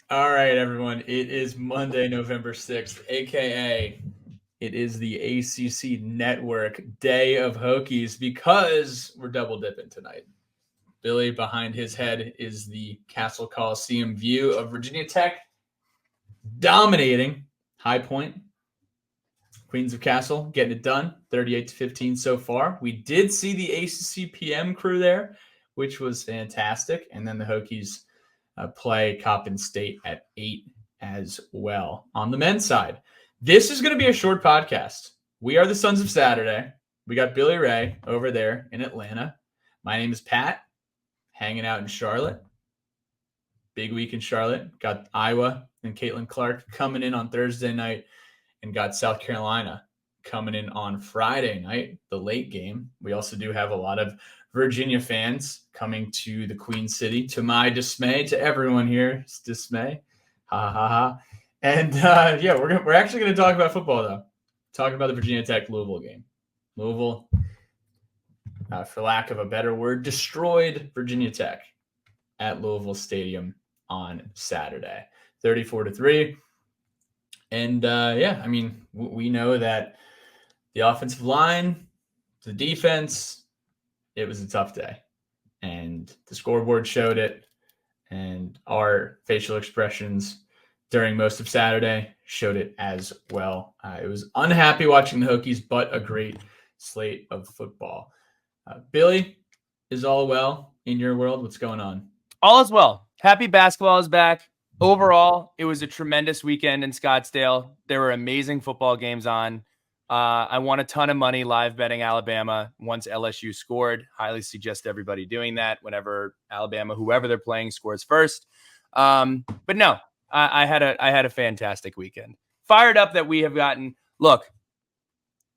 All right, everyone. It is Monday, November 6th, aka it is the ACC Network Day of Hokies because we're double dipping tonight. Billy, behind his head is the Castle Coliseum view of Virginia Tech dominating High Point. Queens of Castle getting it done, 38-15 so far. We did see the ACC PM crew there, which was fantastic. And then the Hokies play Coppin State at 8 as well. On the men's side, this is going to be a short podcast. We are the Sons of Saturday. We got Billy Ray over there in Atlanta. My name is Pat, hanging out in Charlotte. Big week in Charlotte. Got Iowa and Caitlin Clark coming in on Thursday night, and got South Carolina coming in on Friday night, the late game. We also do have a lot of Virginia fans coming to the Queen City, to my dismay, to everyone here's dismay. Ha ha ha. And yeah, we're actually going to talk about football, though. Talking about the Virginia Tech Louisville game. Louisville, for lack of a better word, destroyed Virginia Tech at Louisville Stadium on Saturday, 34-3. And yeah, I mean, we know that the offensive line, the defense, it was a tough day. And the scoreboard showed it. And our facial expressions during most of Saturday showed it as well. I was unhappy watching the Hokies, but a great slate of football. Billy, is all well in your world? What's going on? All is well. Happy basketball is back. Overall, it was a tremendous weekend in Scottsdale. There were amazing football games on. I won a ton of money live betting Alabama once LSU scored. Highly suggest everybody doing that whenever Alabama, whoever they're playing, scores first. But no, I had a fantastic weekend. Fired up that we have gotten. Look,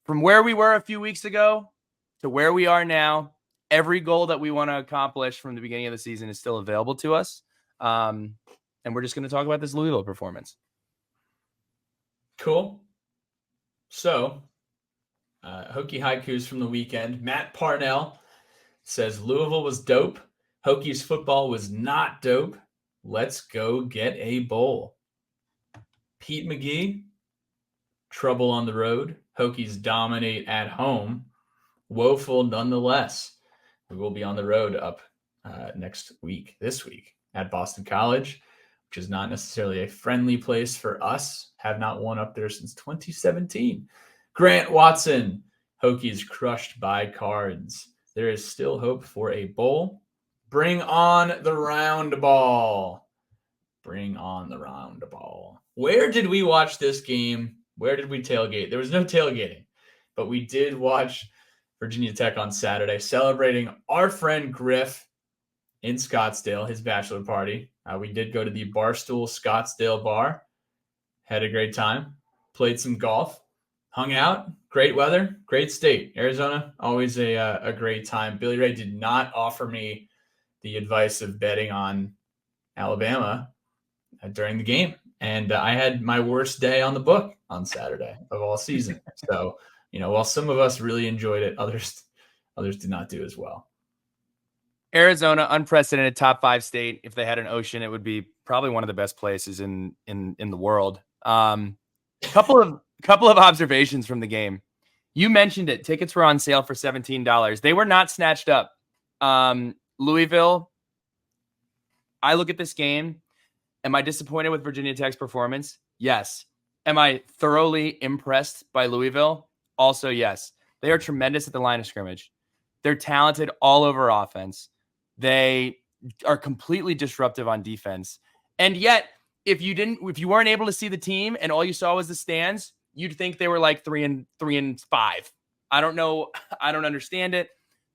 from where we were a few weeks ago to where we are now, every goal that we want to accomplish from the beginning of the season is still available to us. And we're just going to talk about this Louisville performance. Cool. So, Hokie haikus from the weekend. Matt Parnell says Louisville was dope. Hokies football was not dope. Let's go get a bowl. Pete McGee, trouble on the road. Hokies dominate at home. Woeful nonetheless. We will be on the road up this week at Boston College, which is not necessarily a friendly place for us. Have not won up there since 2017. Grant Watson, Hokies crushed by Cards. There is still hope for a bowl. Bring on the round ball. Bring on the round ball. Where did we watch this game? Where did we tailgate? There was no tailgating, but we did watch Virginia Tech on Saturday, celebrating our friend Griff in Scottsdale, his bachelor party. We did go to the Barstool Scottsdale bar, had a great time, played some golf, hung out, great weather, great state. Arizona, always a great time. Billy Ray did not offer me the advice of betting on Alabama during the game. And I had my worst day on the book on Saturday of all season. So, while some of us really enjoyed it, others did not do as well. Arizona, unprecedented top 5 state. If they had an ocean, it would be probably one of the best places in the world. Couple of observations from the game. You mentioned it. Tickets were on sale for $17. They were not snatched up. Louisville, I look at this game. Am I disappointed with Virginia Tech's performance? Yes. Am I thoroughly impressed by Louisville? Also, yes. They are tremendous at the line of scrimmage. They're talented all over offense. They are completely disruptive on defense. And yet, if you weren't able to see the team and all you saw was the stands, you'd think they were like 3-5. I don't know. I don't understand it.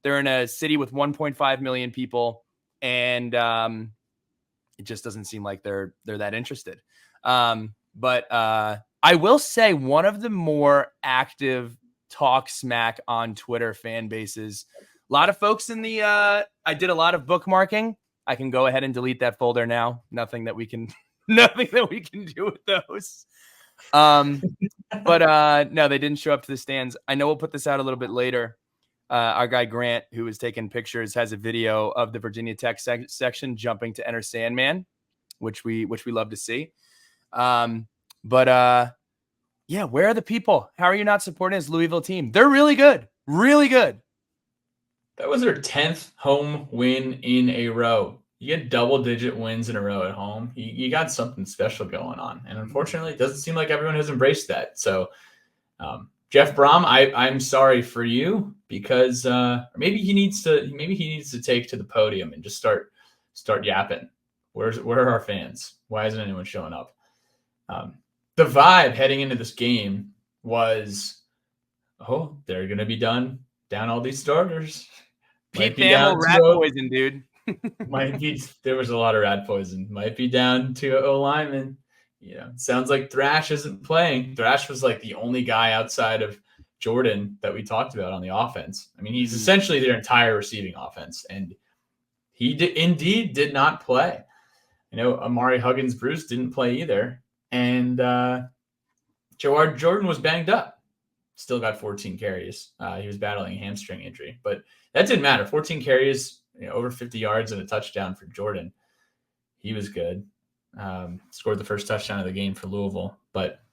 They're in a city with 1.5 million people, and it just doesn't seem like they're that interested. But I will say one of the more active talk smack on Twitter fan bases. A lot of folks in the I did a lot of bookmarking. I can go ahead and delete that folder now. Nothing that we can do with those. But no, they didn't show up to the stands. I know we'll put this out a little bit later. Our guy Grant, who was taking pictures, has a video of the Virginia Tech section jumping to Enter Sandman. which we love to see. Yeah, where are the people? How are you not supporting this Louisville team? They're really good. Really good. That was their 10th home win in a row. You get double-digit wins in a row at home. You got something special going on. And unfortunately, it doesn't seem like everyone has embraced that. So, Jeff Brom, I'm sorry for you because maybe he needs to take to the podium and just start yapping. Where are our fans? Why isn't anyone showing up? The vibe heading into this game was, they're going to be down all these starters. Pete Thamel rat poison, dude. There was a lot of rat poison. Might be down to O lineman. Sounds like Thrash isn't playing. Thrash was like the only guy outside of Jordan that we talked about on the offense. I mean, he's essentially their entire receiving offense, and he did not play. Amari Huggins-Bruce didn't play either, and Jawad Jordan was banged up. Still got 14 carries. He was battling a hamstring injury, but that didn't matter. 14 carries, over 50 yards and a touchdown for Jordan. He was good. Scored the first touchdown of the game for Louisville, but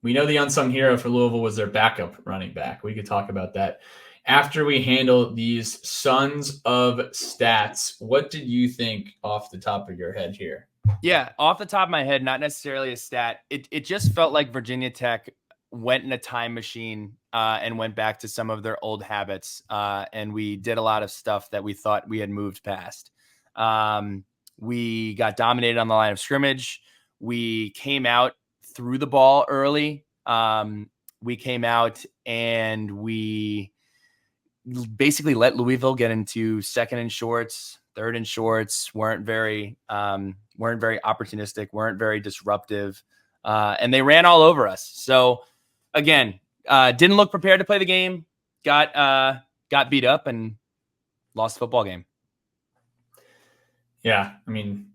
we know the unsung hero for Louisville was their backup running back. We could talk about that after we handle these sons of stats. What did you think off the top of your head here? Yeah, off the top of my head, not necessarily a stat. It just felt like Virginia Tech went in a time machine and went back to some of their old habits. And we did a lot of stuff that we thought we had moved past. We got dominated on the line of scrimmage. We came out threw the ball early. We came out and we basically let Louisville get into second and shorts, third and shorts, weren't very opportunistic, weren't very disruptive. And they ran all over us. So again, didn't look prepared to play the game, got beat up and lost the football game. Yeah. I mean,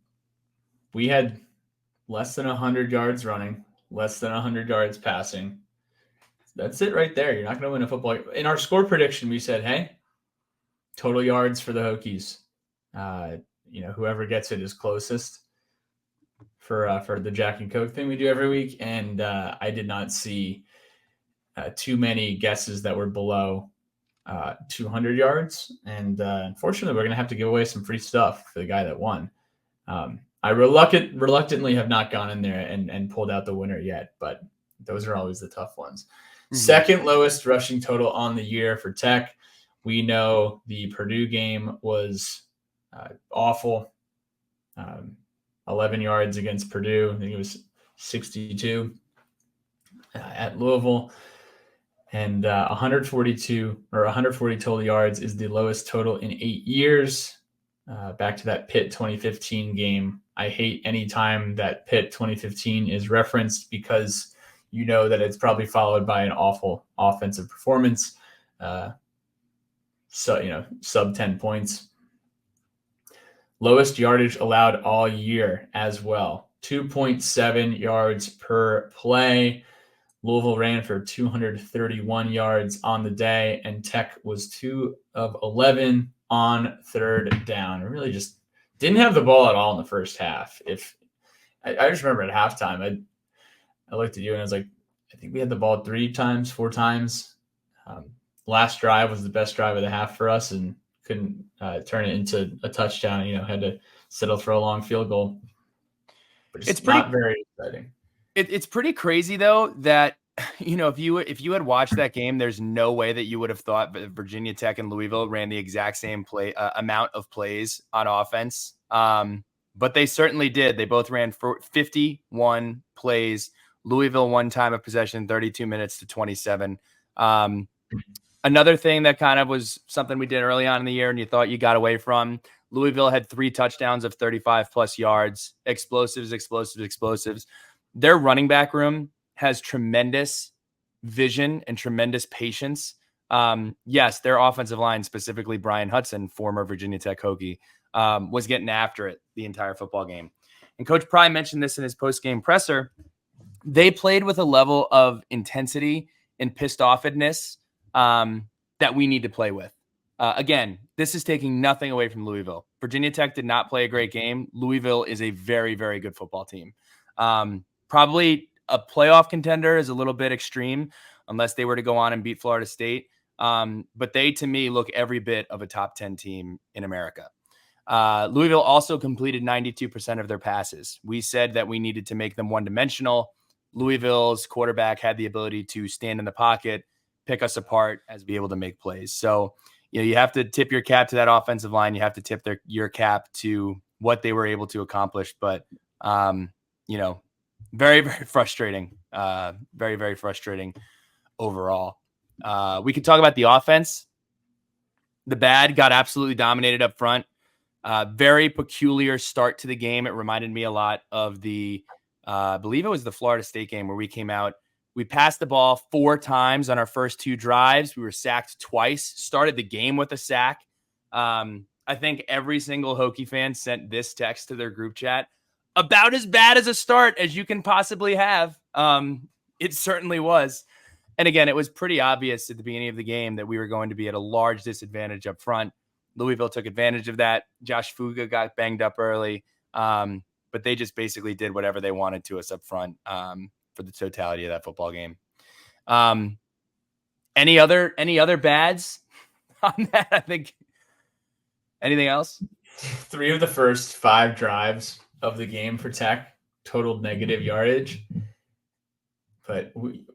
we had less than 100 yards running, less than 100 yards passing. That's it right there. You're not going to win a football game. In our score prediction, we said, hey, total yards for the Hokies. Whoever gets it is closest for the Jack and Coke thing we do every week. And I did not see too many guesses that were below 200 yards. And unfortunately, we're going to have to give away some free stuff for the guy that won. I reluctantly have not gone in there and pulled out the winner yet, but those are always the tough ones. Mm-hmm. Second lowest rushing total on the year for Tech. We know the Purdue game was awful. 11 yards against Purdue. I think it was 62 at Louisville. And 140 total yards is the lowest total in 8 years. Back to that Pitt 2015 game. I hate any time that Pitt 2015 is referenced because you know that it's probably followed by an awful offensive performance. Sub 10 points. Lowest yardage allowed all year as well. 2.7 yards per play. Louisville ran for 231 yards on the day, and Tech was 2 of 11 on third down. I really just didn't have the ball at all in the first half. I just remember at halftime, I looked at you and I was like, I think we had the ball 4 times. Last drive was the best drive of the half for us and couldn't turn it into a touchdown. Had to settle for a long field goal. But it's not very exciting. It's pretty crazy though that if you had watched that game, there's no way that you would have thought that Virginia Tech and Louisville ran the exact same amount of plays on offense. But they certainly did. They both ran for 51 plays. Louisville 1 time of possession, 32 minutes to 27. Another thing that kind of was something we did early on in the year and you thought you got away from, Louisville had 3 touchdowns of 35 plus yards, explosives. Their running back room has tremendous vision and tremendous patience. Yes, their offensive line, specifically Brian Hudson, former Virginia Tech Hokie, was getting after it the entire football game. And Coach Pry mentioned this in his post-game presser. They played with a level of intensity and pissed offedness that we need to play with. Again, this is taking nothing away from Louisville. Virginia Tech did not play a great game. Louisville is a very, very good football team. Probably a playoff contender is a little bit extreme unless they were to go on and beat Florida State. But they, to me, look every bit of a top 10 team in America. Louisville also completed 92% of their passes. We said that we needed to make them one-dimensional. Louisville's quarterback had the ability to stand in the pocket, pick us apart, as be able to make plays. So, you have to tip your cap to that offensive line. You have to tip your cap to what they were able to accomplish. But, very, very frustrating. Very, very frustrating overall. We could talk about the offense. The bad got absolutely dominated up front. Very peculiar start to the game. It reminded me a lot of I believe it was the Florida State game where we came out. We passed the ball 4 times on our first 2 drives. We were sacked twice, started the game with a sack. I think every single Hokie fan sent this text to their group chat. About as bad as a start as you can possibly have. It certainly was. And again, it was pretty obvious at the beginning of the game that we were going to be at a large disadvantage up front. Louisville took advantage of that. Josh Fuga got banged up early. But they just basically did whatever they wanted to us up front for the totality of that football game. Any other bads on that? I think anything else? 3 of the first 5 drives of the game for Tech totaled negative yardage. But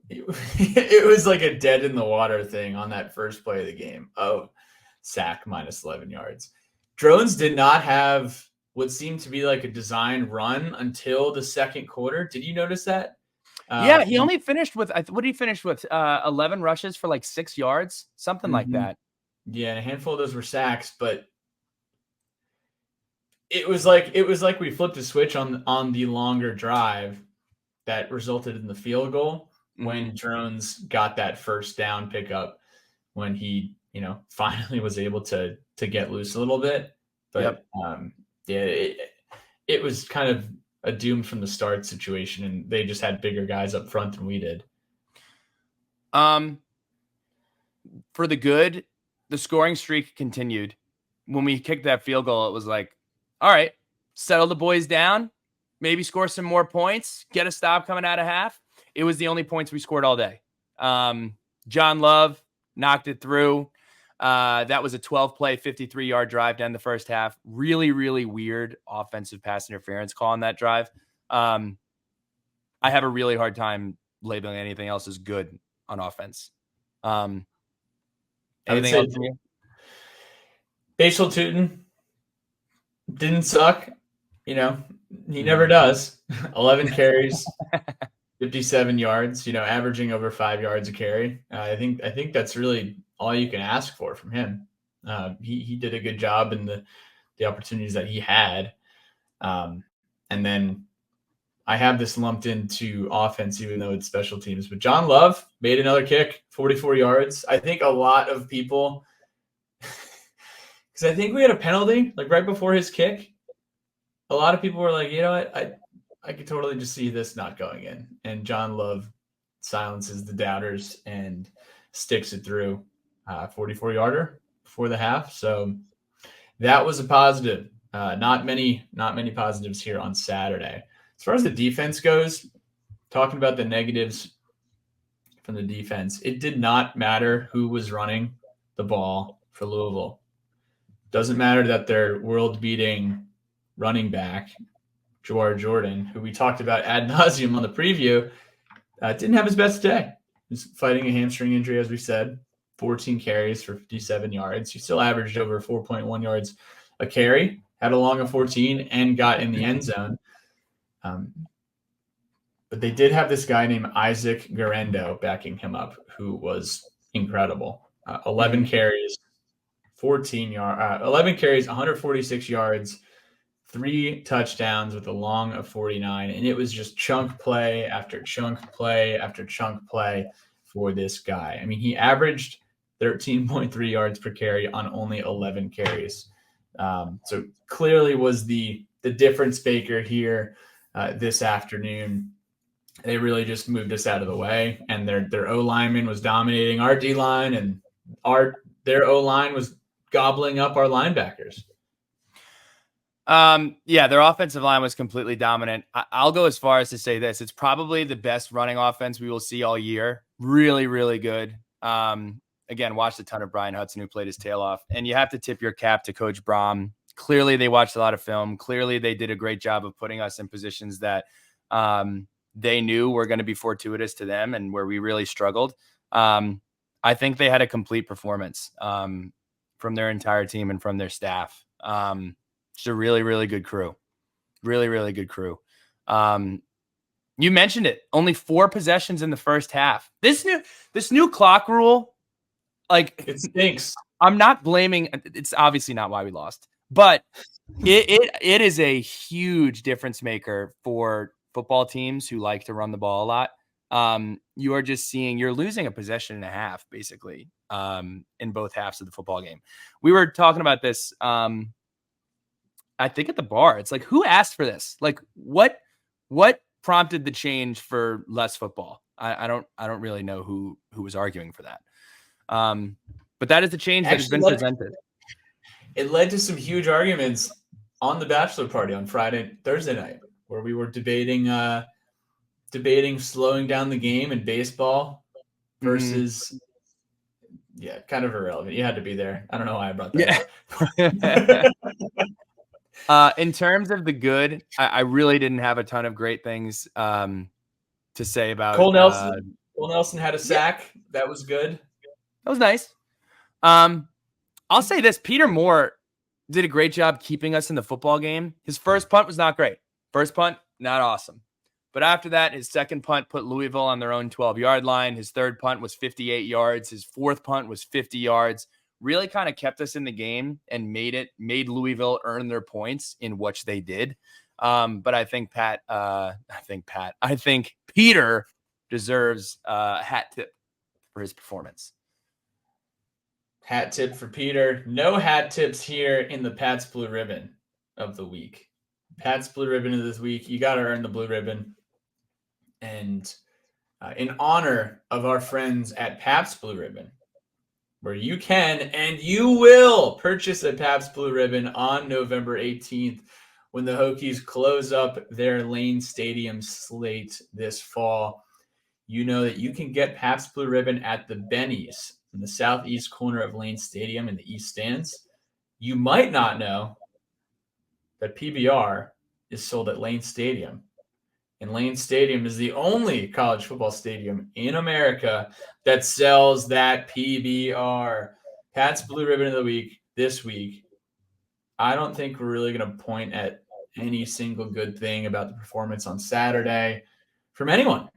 it was like a dead in the water thing on that first play of the game. Oh, sack minus 11 yards. Drones did not have what seemed to be like a designed run until the second quarter. Did you notice that? Yeah, he only finished with, what did he finish with? 11 rushes for like 6 yards, something like that. Yeah, and a handful of those were sacks, but it was like we flipped a switch on the longer drive that resulted in the field goal when Drones got that first down pickup when he, finally was able to get loose a little bit. But it was kind of a doomed from the start situation, and they just had bigger guys up front than we did. For the good, the scoring streak continued. When we kicked that field goal, it was like, all right, settle the boys down, maybe score some more points, get a stop coming out of half. It was the only points we scored all day. John Love knocked it through. That was a 12-play, 53-yard drive to end the first half. Really, really weird offensive pass interference call on that drive. I have a really hard time labeling anything else as good on offense. Anything else from you? Bashal Tootin didn't suck. He never does. 11 carries, 57 yards, averaging over 5 yards a carry. I think that's really all you can ask for from him. He did a good job in the opportunities that he had. And then I have this lumped into offense, even though it's special teams. But John Love made another kick, 44 yards. I think a lot of people, because I think we had a penalty like right before his kick. A lot of people were like, you know what, I could totally just see this not going in. And John Love silences the doubters and sticks it through. 44-yarder before the half. So that was a positive. Not many positives here on Saturday. As far as the defense goes, talking about the negatives from the defense, it did not matter who was running the ball for Louisville. Doesn't matter that their world-beating running back, Jawar Jordan, who we talked about ad nauseum on the preview, didn't have his best day. He's fighting a hamstring injury, as we said. 14 carries for 57 yards. He still averaged over 4.1 yards a carry, had a long of 14, and got in the end zone. But they did have this guy named Isaac Garendo backing him up, who was incredible. 11 carries, 11 carries, 146 yards, 3 touchdowns with a long of 49. And it was just chunk play after chunk play after chunk play for this guy. I mean, he averaged 13.3 yards per carry on only 11 carries. So clearly was the difference maker here this afternoon. They really just moved us out of the way, and their O lineman was dominating our D line, and their O line was gobbling up our linebackers. Yeah, their offensive line was completely dominant. I'll go as far as to say this. It's probably the best running offense we will see all year. Really, really good. Again, watched a ton of Brian Hudson, who played his tail off. And you have to tip your cap to Coach Brom. Clearly, they watched a lot of film. Clearly, they did a great job of putting us in positions that they knew were going to be fortuitous to them and where we really struggled. I think they had a complete performance from their entire team and from their staff. It's a really, really good crew. Really, really good crew. You mentioned it. Only 4 possessions in the first half. This new clock rule, like, it stinks. I'm not blaming. It's obviously not why we lost, but it is a huge difference maker for football teams who like to run the ball a lot. You are just you're losing a possession and a half, basically, in both halves of the football game. We were talking about this. I think at the bar, it's like, who asked for this? Like, what prompted the change for less football? I don't really know who was arguing for that. But that is the change that has been presented. It led to some huge arguments on the bachelor party on Thursday night, where we were debating slowing down the game in baseball versus kind of irrelevant. You had to be there. I don't know why I brought that up. In terms of the good, I really didn't have a ton of great things to say about Cole Nelson. Cole Nelson had a sack. Yeah. That was good. That was nice. I'll say this. Peter Moore did a great job keeping us in the football game. His first punt was not great. First punt, not awesome. But after that, his second punt put Louisville on their own 12-yard line. His third punt was 58 yards. His fourth punt was 50 yards. Really kind of kept us in the game and made Louisville earn their points in which they did. But I think Peter deserves a hat tip for his performance. Hat tip for Peter. No hat tips here in the Pat's Blue Ribbon of the week. Pat's Blue Ribbon of this week. You got to earn the blue ribbon. And in honor of our friends at Pat's Blue Ribbon, where you can and you will purchase a Pabst Blue Ribbon on November 18th when the Hokies close up their Lane Stadium slate this fall. You know that you can get Pabst Blue Ribbon at the Bennies in the southeast corner of Lane Stadium in the East Stands. You might not know that PBR is sold at Lane Stadium. And Lane Stadium is the only college football stadium in America that sells that PBR. Pat's Blue Ribbon of the Week this week. I don't think we're really going to point at any single good thing about the performance on Saturday from anyone.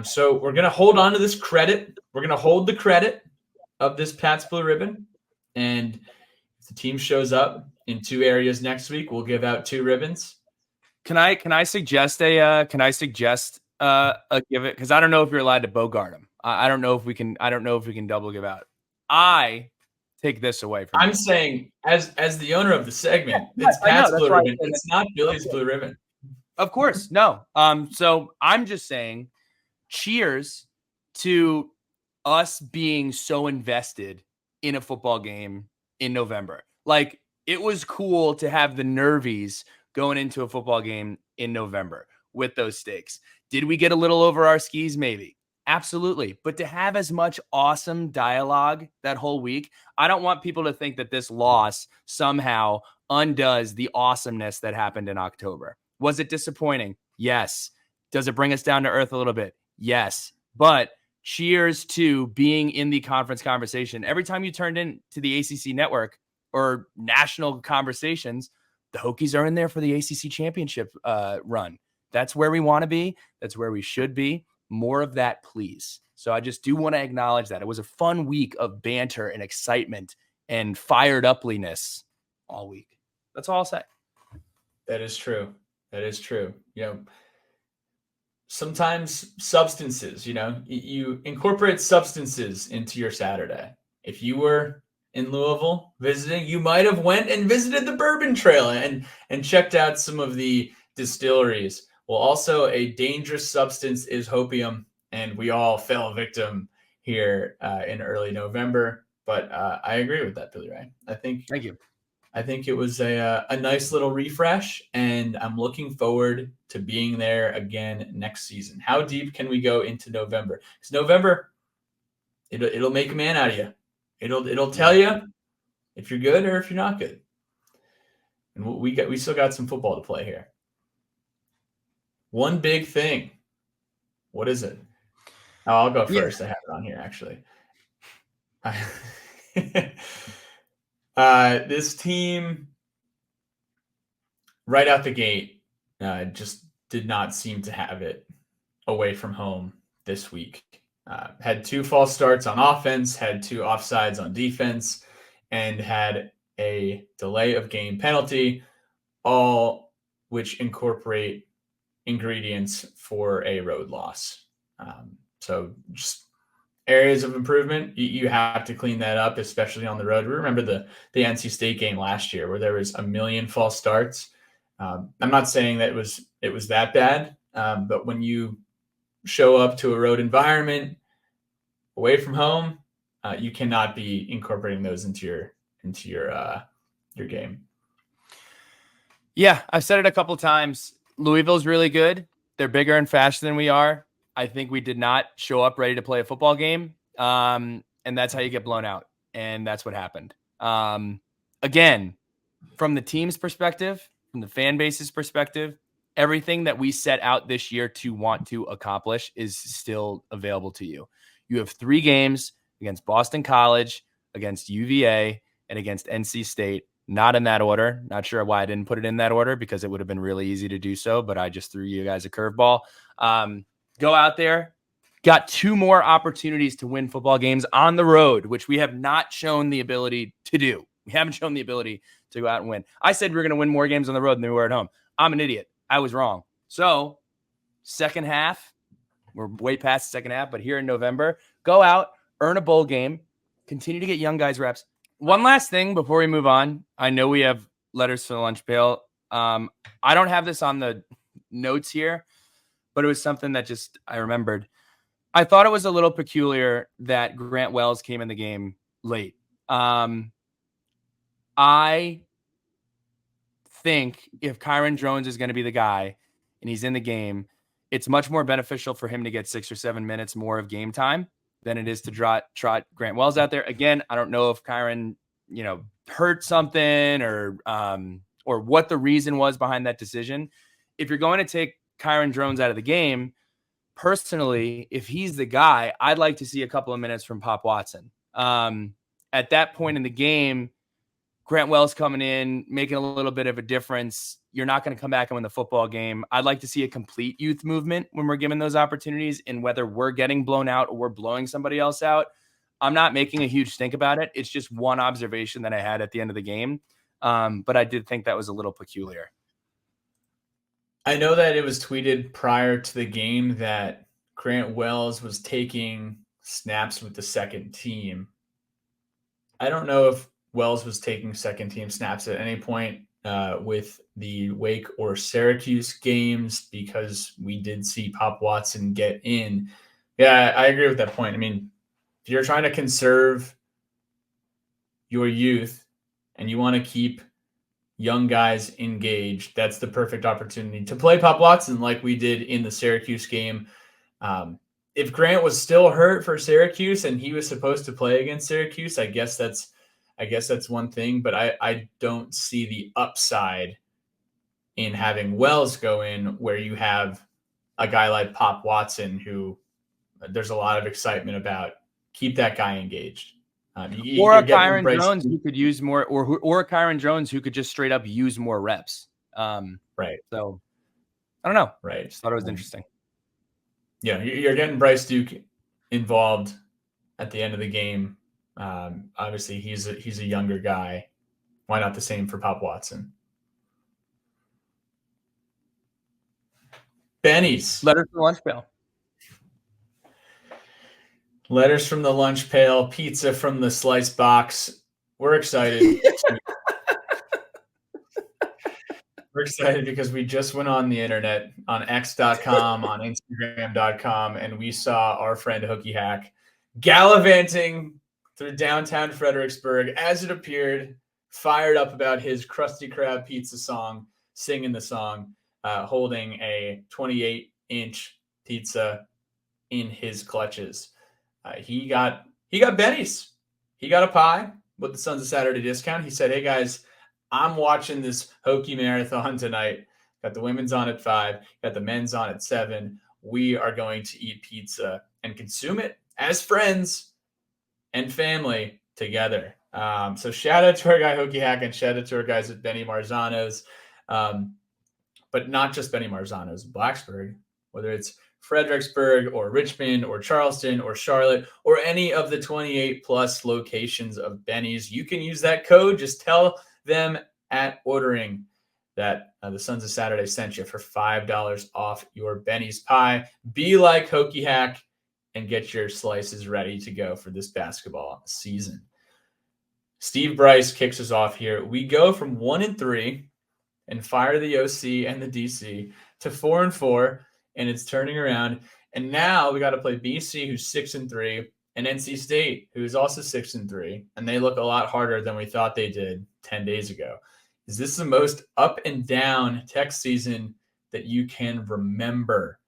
So we're going to hold on to this credit. We're going to hold the credit of this Pat's Blue Ribbon. And if the team shows up in 2 areas next week, we'll give out 2 ribbons. Can I suggest a give it, because I don't know if you're allowed to bogart them. I don't know if we can double give out. I take this away from I'm saying as the owner of the segment, it's Pat's Blue Ribbon. It's not Billy's Blue Ribbon. Of course, no. So I'm just saying, cheers to us being so invested in a football game in November. Like, it was cool to have the nervies going into a football game in November with those stakes. Did we get a little over our skis? Maybe. Absolutely. But to have as much awesome dialogue that whole week, I don't want people to think that this loss somehow undoes the awesomeness that happened in October. Was it disappointing? Yes. Does it bring us down to earth a little bit? Yes. But cheers to being in the conference conversation. Every time you turned in to the ACC network or national conversations, the Hokies are in there for the ACC championship run. That's where we want to be. That's where we should be. More of that, please. So I just do want to acknowledge that. It was a fun week of banter and excitement and fired upliness all week. That's all I'll say. That is true. That is true. You know, sometimes substances, you incorporate substances into your Saturday. If you were in Louisville visiting, you might have went and visited the Bourbon Trail and checked out some of the distilleries. Well, also a dangerous substance is hopium, and we all fell victim here in early November. But I agree with that, Billy Ray. Thank you. I think it was a nice little refresh, and I'm looking forward to being there again next season. How deep can we go into November? Because November, it'll make a man out of you. It'll tell you if you're good or if you're not good. And we still got some football to play here. One big thing. What is it? Oh, I'll go first. I have it on here actually. This team, right out the gate, just did not seem to have it away from home this week. Had 2 false starts on offense, had 2 offsides on defense, and had a delay of game penalty, all which incorporate ingredients for a road loss. So just areas of improvement. You have to clean that up, especially on the road. We remember the NC State game last year where there was a million false starts. I'm not saying that it was that bad, but when you show up to a road environment away from home, you cannot be incorporating those into your game. Yeah, I've said it a couple times. Louisville's really good. They're bigger and faster than we are. I think we did not show up ready to play a football game. And that's how you get blown out. And that's what happened. Again, from the team's perspective, from the fan base's perspective, everything that we set out this year to want to accomplish is still available to you. You have 3 games against Boston College, against UVA, and against NC State. Not in that order. Not sure why I didn't put it in that order because it would have been really easy to do so, but I just threw you guys a curveball. Go out there. Got 2 more opportunities to win football games on the road, which we have not shown the ability to do. We haven't shown the ability to go out and win. I said we were going to win more games on the road than we were at home. I'm an idiot. I was wrong. So, second half, we're way past the second half, but here in November, go out, earn a bowl game, continue to get young guys reps. One last thing before we move on. I know we have letters for the lunch pail. I don't have this on the notes here, but it was something that just I remembered. I thought it was a little peculiar that Grant Wells came in the game late. I think if Kyron Jones is going to be the guy and he's in the game, it's much more beneficial for him to get 6 or 7 minutes more of game time than it is to trot Grant Wells out there. Again, I don't know if Kyron, hurt something or what the reason was behind that decision. If you're going to take Kyron Jones out of the game, personally, if he's the guy, I'd like to see a couple of minutes from Pop Watson. At that point in the game, Grant Wells coming in, making a little bit of a difference. You're not going to come back and win the football game. I'd like to see a complete youth movement when we're given those opportunities, and whether we're getting blown out or we're blowing somebody else out. I'm not making a huge stink about it. It's just one observation that I had at the end of the game. But I did think that was a little peculiar. I know that it was tweeted prior to the game that Grant Wells was taking snaps with the second team. I don't know if Wells was taking second team snaps at any point with the Wake or Syracuse games, because we did see Pop Watson get in. Yeah, I agree with that point. I mean, if you're trying to conserve your youth and you want to keep young guys engaged, that's the perfect opportunity to play Pop Watson like we did in the Syracuse game. If Grant was still hurt for Syracuse and he was supposed to play against Syracuse, I guess that's one thing, but I don't see the upside in having Wells go in where you have a guy like Pop Watson who there's a lot of excitement about. Keep that guy engaged. Or a Kyron Jones who could use more, or a Kyron Jones who could just straight up use more reps. Right. So I don't know. Right. Just thought it was interesting. Yeah, you're getting Bryce Duke involved at the end of the game. Obviously, he's a younger guy. Why not the same for Pop Watson? Benny's. Letters from the lunch pail. Letters from the lunch pail. Pizza from the slice box. We're excited. We're excited because we just went on the internet, on X.com, on Instagram.com, and we saw our friend Hookie Hack gallivanting through downtown Fredericksburg as it appeared, fired up about his Krusty Krab pizza song, singing the song, holding a 28-inch pizza in his clutches. He got bennies. He got a pie with the Sons of Saturday discount. He said, "Hey guys, I'm watching this Hokie marathon tonight. Got the women's on at 5, got the men's on at 7. We are going to eat pizza and consume it as friends and family together." So shout out to our guy Hokie Hack and shout out to our guys at Benny Marzano's. But not just Benny Marzano's in Blacksburg, whether it's Fredericksburg or Richmond or Charleston or Charlotte or any of the 28 plus locations of Benny's. You can use that code. Just tell them at ordering that the Sons of Saturday sent you for $5 off your Benny's pie. Be like Hokie Hack and get your slices ready to go for this basketball season. Steve Bryce kicks us off here. We go from 1-3 and fire the OC and the DC to 4-4, and it's turning around. And now we got to play BC, who's 6-3, and NC State, who is also 6-3, and they look a lot harder than we thought they did 10 days ago. Is this the most up and down Tech season that you can remember?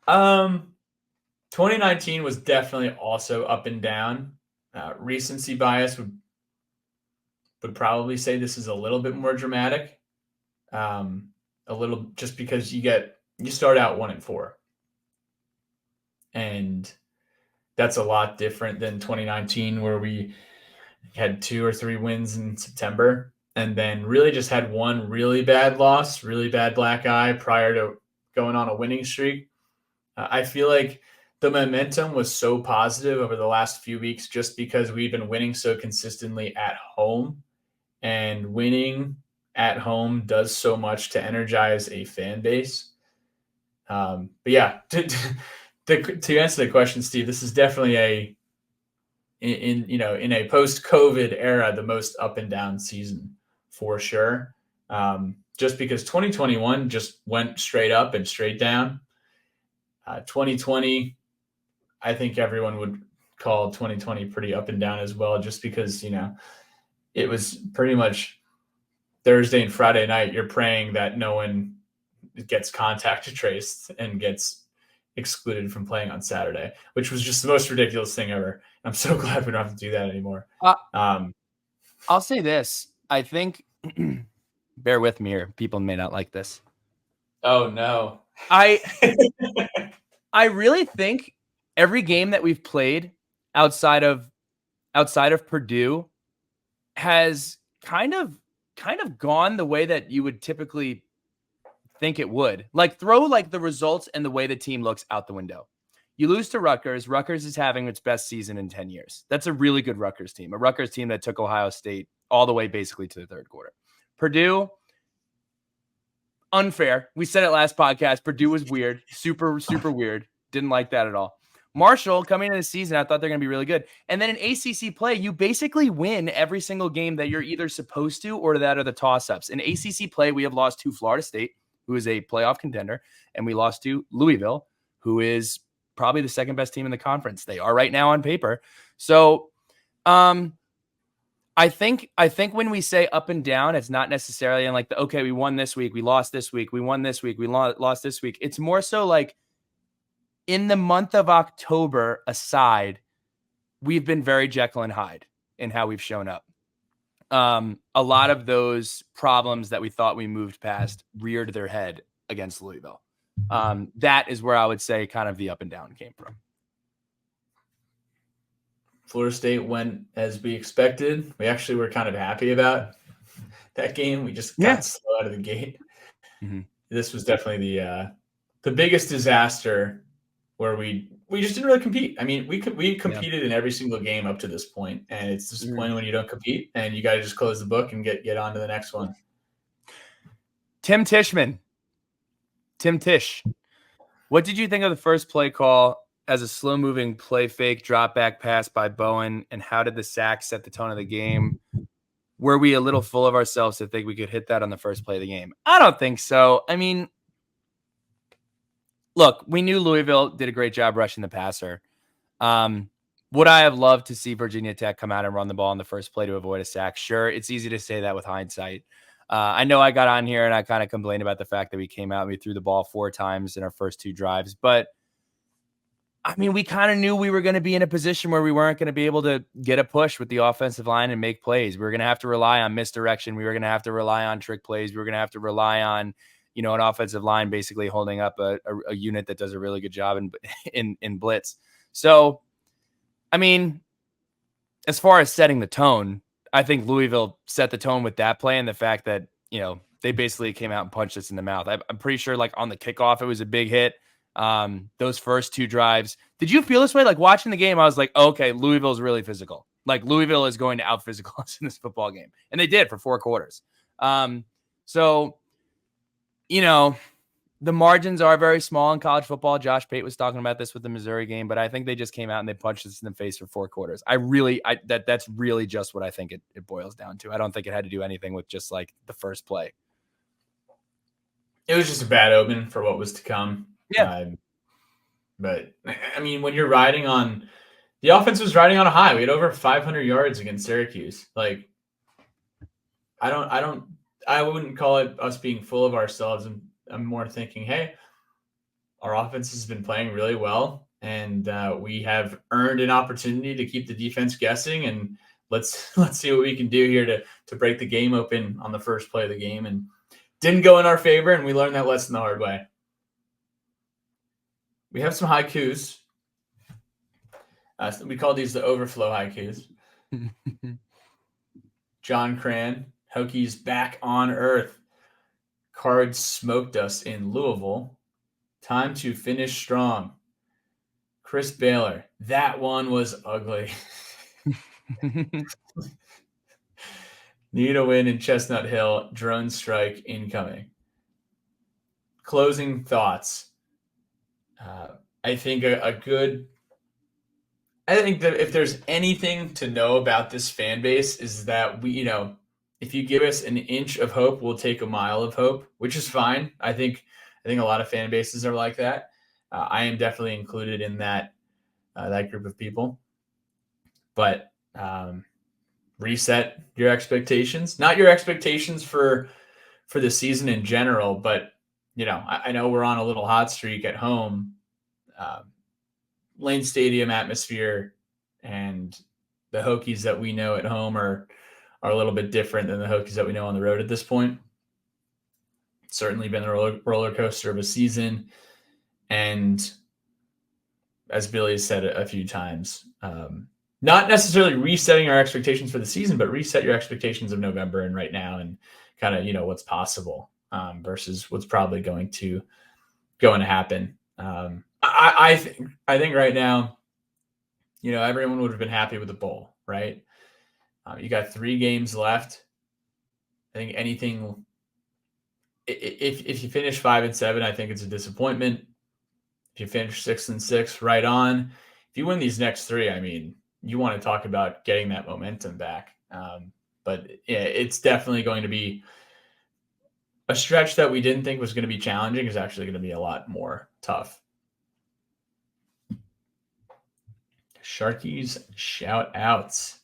2019 was definitely also up and down. Recency bias would probably say this is a little bit more dramatic. A little, just because you start out 1-4. And that's a lot different than 2019, where we had 2 or 3 wins in September and then really just had one really bad loss, really bad black eye prior to going on a winning streak. I feel like the momentum was so positive over the last few weeks just because we've been winning so consistently at home. And winning at home does so much to energize a fan base. But yeah, to answer the question, Steve, this is definitely in a post-COVID era, the most up and down season for sure. Just because 2021 just went straight up and straight down. 2020, I think everyone would call 2020 pretty up and down as well, just because, it was pretty much Thursday and Friday night. You're praying that no one gets contact traced and gets excluded from playing on Saturday, which was just the most ridiculous thing ever. I'm so glad we don't have to do that anymore. I'll say this. I think, bear with me here. People may not like this. Oh no. I really think every game that we've played outside of Purdue has kind of gone the way that you would typically think it would. Like, throw like the results and the way the team looks out the window. You lose to Rutgers. Rutgers is having its best season in 10 years. That's a really good Rutgers team. A Rutgers team that took Ohio State all the way basically to the third quarter. Purdue, unfair. We said it last podcast. Purdue was weird. Super, super weird. Didn't like that at all. Marshall, coming into the season, I thought they're going to be really good. And then in ACC play, you basically win every single game that you're either supposed to or that are the toss-ups. In ACC play, we have lost to Florida State, who is a playoff contender, and we lost to Louisville, who is probably the second best team in the conference. They are right now on paper. So I think when we say up and down, it's not necessarily in like okay, we won this week, we lost this week, we won this week, we lost this week. It's more so like, in the month of October aside, we've been very Jekyll and Hyde in how we've shown up. A lot of those problems that we thought we moved past reared their head against Louisville. That is where I would say kind of the up and down came from. Florida State went as we expected. We actually were kind of happy about that game. We just got slow out of the gate. Mm-hmm. This was definitely the biggest disaster, where we just didn't really compete. I mean, we competed in every single game up to this point, and it's disappointing when you don't compete, and you got to just close the book and get on to the next one. Tim Tish, what did you think of the first play call as a slow-moving play fake drop back pass by Bowen, and how did the sack set the tone of the game? Were we a little full of ourselves to think we could hit that on the first play of the game? I don't think so. I mean, look, we knew Louisville did a great job rushing the passer. Would I have loved to see Virginia Tech come out and run the ball on the first play to avoid a sack? Sure, it's easy to say that with hindsight. I know I got on here and I kind of complained about the fact that we came out and we threw the ball 4 times in our first 2 drives, but I mean, we kind of knew we were going to be in a position where we weren't going to be able to get a push with the offensive line and make plays. We were going to have to rely on misdirection. We were going to have to rely on trick plays. We were going to have to rely on, an offensive line basically holding up a unit that does a really good job in blitz. So, I mean, as far as setting the tone, I think Louisville set the tone with that play and the fact that, they basically came out and punched us in the mouth. I'm pretty sure like on the kickoff, it was a big hit. Those first 2 drives, did you feel this way? Like watching the game, I was like, oh, okay, Louisville's really physical. Like Louisville is going to out physical us in this football game. And they did for 4 quarters. So, the margins are very small in college football. Josh Pate was talking about this with the Missouri game, but I think they just came out and they punched us in the face for 4 quarters. That's really just what I think it boils down to. I don't think it had to do anything with just like the first play. It was just a bad omen for what was to come. Yeah. But I mean, when you're the offense was riding on a high. We had over 500 yards against Syracuse. Like, I wouldn't call it us being full of ourselves. I'm more thinking, hey, our offense has been playing really well, and we have earned an opportunity to keep the defense guessing. And let's see what we can do here to break the game open on the first play of the game. And didn't go in our favor, and we learned that lesson the hard way. We have some haikus. We call these the overflow haikus. John Cran, Hokies back on earth. Cards smoked us in Louisville. Time to finish strong. Chris Baylor, that one was ugly. Need a win in Chestnut Hill. Drone strike incoming. Closing thoughts. I think I think that if there's anything to know about this fan base is that we, if you give us an inch of hope, we'll take a mile of hope, which is fine. I think a lot of fan bases are like that. I am definitely included in that group of people. But reset your expectations, not your expectations for the season in general, but I know we're on a little hot streak at home. Lane Stadium atmosphere and the Hokies that we know at home are a little bit different than the Hokies that we know on the road at this point. Certainly been a roller coaster of a season. And as Billy has said a few times, not necessarily resetting our expectations for the season, but reset your expectations of November and right now and kind of, what's possible versus what's probably going to happen. I think right now, everyone would have been happy with the bowl, right? You got 3 games left. I think anything, if you finish 5-7, I think it's a disappointment. If you finish 6-6, right on. If you win these next 3, I mean, you want to talk about getting that momentum back. But yeah, it's definitely going to be a stretch that we didn't think was going to be challenging is actually going to be a lot more tough. Sharkies shout outs.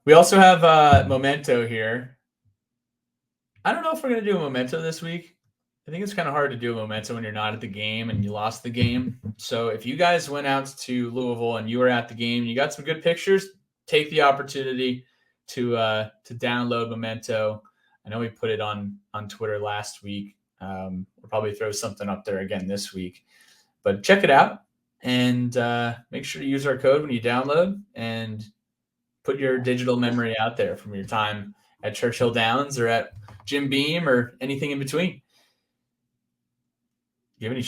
We also have Memento here. I don't know if we're going to do a Memento this week. I think it's kind of hard to do a Memento when you're not at the game and you lost the game. So if you guys went out to Louisville and you were at the game and you got some good pictures, take the opportunity to download Memento. I know we put it on Twitter last week. We'll probably throw something up there again this week. But check it out and make sure to use our code when you download and put your digital memory out there from your time at Churchill Downs or at Jim Beam or anything in between. Do you have any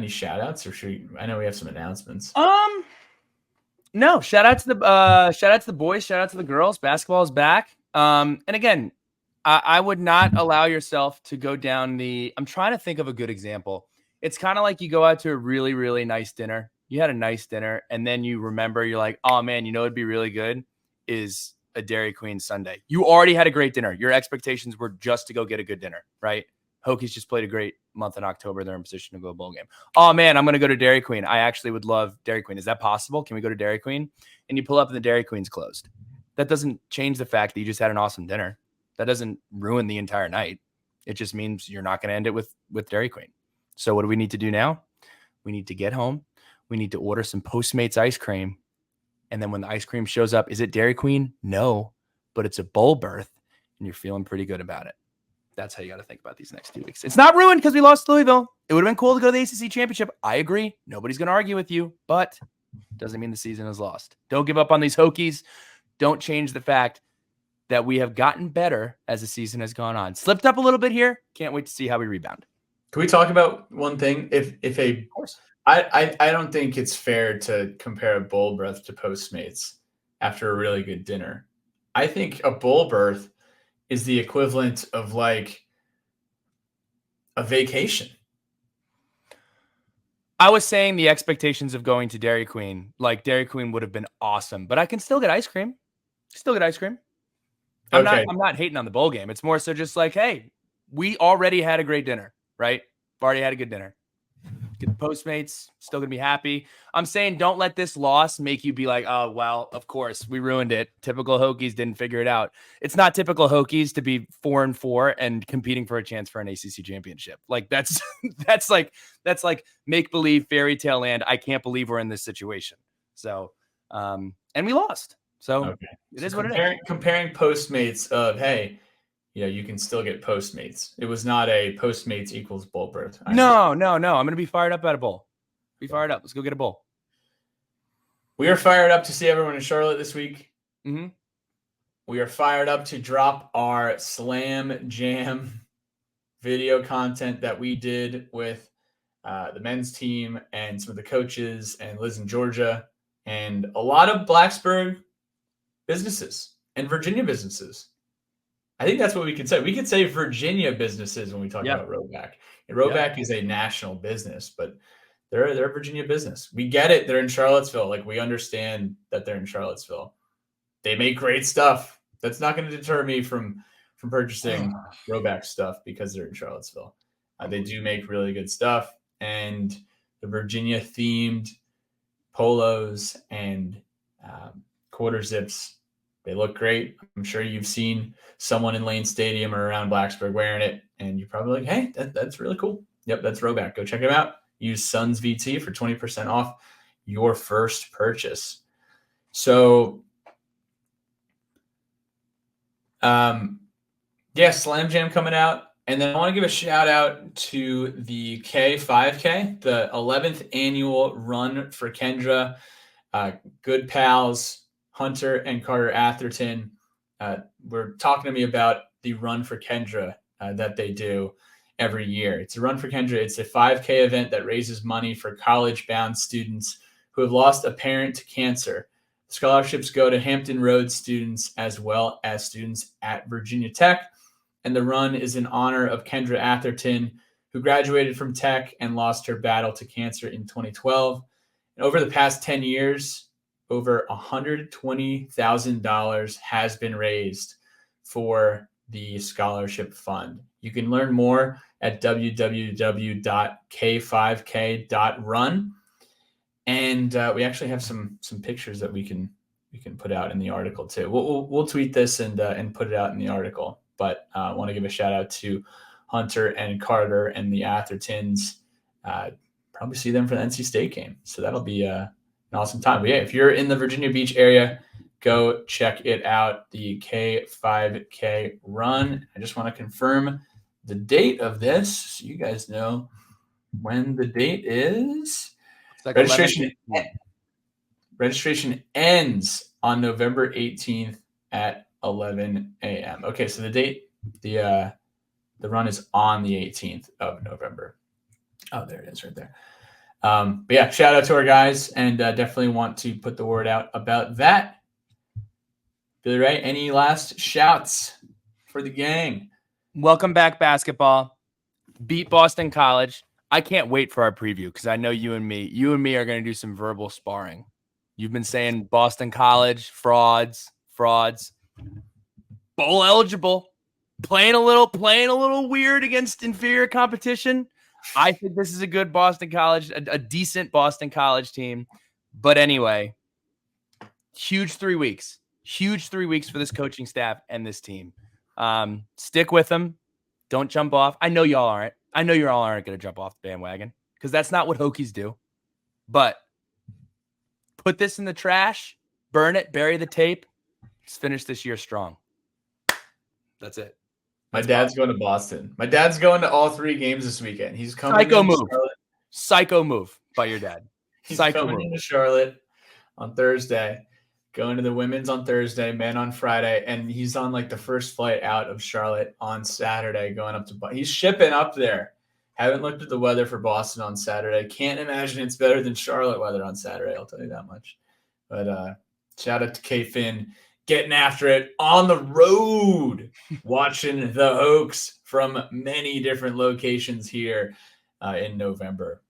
shout outs or I know we have some announcements. No, shout out to the boys, shout out to the girls. Basketball is back. And again, I would not allow yourself to go down I'm trying to think of a good example. It's kind of like you go out to a really, really nice dinner. You had a nice dinner and then you remember you're like, oh man, it'd be really good is a Dairy Queen sundae. You already had a great dinner. Your expectations were just to go get a good dinner, right? Hokies just played a great month in October. They're in position to go to a bowl game. Oh, man, I'm going to go to Dairy Queen. I actually would love Dairy Queen. Is that possible? Can we go to Dairy Queen? And you pull up and the Dairy Queen's closed. That doesn't change the fact that you just had an awesome dinner. That doesn't ruin the entire night. It just means you're not going to end it with Dairy Queen. So what do we need to do now? We need to get home. We need to order some Postmates ice cream. And then when the ice cream shows up, is it Dairy Queen? No, but it's a bowl berth, and you're feeling pretty good about it. That's how you got to think about these next 2 weeks. It's not ruined because we lost to Louisville. It would have been cool to go to the ACC championship. I agree. Nobody's going to argue with you, but doesn't mean the season is lost. Don't give up on these Hokies. Don't change the fact that we have gotten better as the season has gone on. Slipped up a little bit here. Can't wait to see how we rebound. Can we talk about one thing? Of course. I don't think it's fair to compare a bowl berth to Postmates after a really good dinner. I think a bowl berth is the equivalent of like a vacation. I was saying the expectations of going to Dairy Queen, like Dairy Queen would have been awesome, but I can still get ice cream. I'm not hating on the bowl game. It's more so just like, hey, we already had a great dinner, right? We've already had a good dinner. Get the Postmates, still going to be happy. I'm saying don't let this loss make you be like, oh, well, of course, we ruined it. Typical Hokies didn't figure it out. It's not typical Hokies to be 4-4 and competing for a chance for an ACC championship. Like that's like make-believe fairy tale land. I can't believe we're in this situation. So, and we lost. So It is what it is. Comparing Postmates of, hey, you can still get Postmates. It was not a Postmates equals bowl berth. No. I'm going to be fired up at a bowl. Be fired up. Let's go get a bowl. We are fired up to see everyone in Charlotte this week. Mm-hmm. We are fired up to drop our Slam Jam video content that we did with the men's team and some of the coaches and Liz in Georgia and a lot of Blacksburg businesses and Virginia businesses. I think that's what we could say. We could say Virginia businesses when we talk about Roback. And Roback is a national business, but they're a Virginia business. We get it. They're in Charlottesville. Like, we understand that they're in Charlottesville. They make great stuff. That's not going to deter me from purchasing Roback stuff because they're in Charlottesville. They do make really good stuff. And the Virginia themed polos and quarter zips, they look great. I'm sure you've seen someone in Lane Stadium or around Blacksburg wearing it, and you're probably like, hey, that's really cool. Yep, that's Roback. Go check them out. Use Suns VT for 20% off your first purchase. So, Slam Jam coming out. And then I want to give a shout out to the K5K, the 11th annual Run for Kendra. Good pals, Hunter and Carter Atherton, were talking to me about the Run for Kendra that they do every year. It's a Run for Kendra. It's a 5K event that raises money for college-bound students who have lost a parent to cancer. Scholarships go to Hampton Roads students as well as students at Virginia Tech. And the run is in honor of Kendra Atherton, who graduated from Tech and lost her battle to cancer in 2012. And over the past 10 years, over $120,000 has been raised for the scholarship fund. You can learn more at www.k5k.run. And we actually have some pictures that we can put out in the article too. We'll tweet this and put it out in the article. But I want to give a shout out to Hunter and Carter and the Athertons. Probably see them for the NC State game. So that'll be an awesome time. But yeah, if you're in the Virginia Beach area, go check it out, the K5K run. I just want to confirm the date of this so you guys know when the date is. Like registration ends on November 18th at 11 a.m. Okay, so the date, the run is on the 18th of November. Oh, there it is right there. But yeah, shout out to our guys, and definitely want to put the word out about that. Billy Ray, any last shouts for the gang? Welcome back, basketball. Beat Boston College. I can't wait for our preview because I know you and me are going to do some verbal sparring. You've been saying Boston College, frauds, bowl eligible. playing a little weird against inferior competition. I think this is a good Boston College, a decent Boston College team. But anyway, huge 3 weeks. Huge 3 weeks for this coaching staff and this team. Stick with them. Don't jump off. I know y'all aren't. I know you all aren't going to jump off the bandwagon because that's not what Hokies do. But put this in the trash, burn it, bury the tape. Let's finish this year strong. That's it. My dad's going to Boston. My dad's going to all 3 games this weekend. He's coming Psycho into move. Charlotte. Psycho move by your dad. He's Psycho coming move. into Charlotte on Thursday, going to the women's on Thursday, men on Friday, and he's on like the first flight out of Charlotte on Saturday going up to – he's shipping up there. Haven't looked at the weather for Boston on Saturday. Can't imagine it's better than Charlotte weather on Saturday, I'll tell you that much. But shout out to K-Fin getting after it on the road, watching the Hokies from many different locations here in November.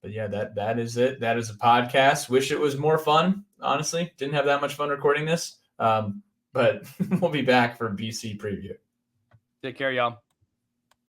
But yeah, that is it. That is a podcast. Wish it was more fun, honestly. Didn't have that much fun recording this. But we'll be back for BC preview. Take care, y'all.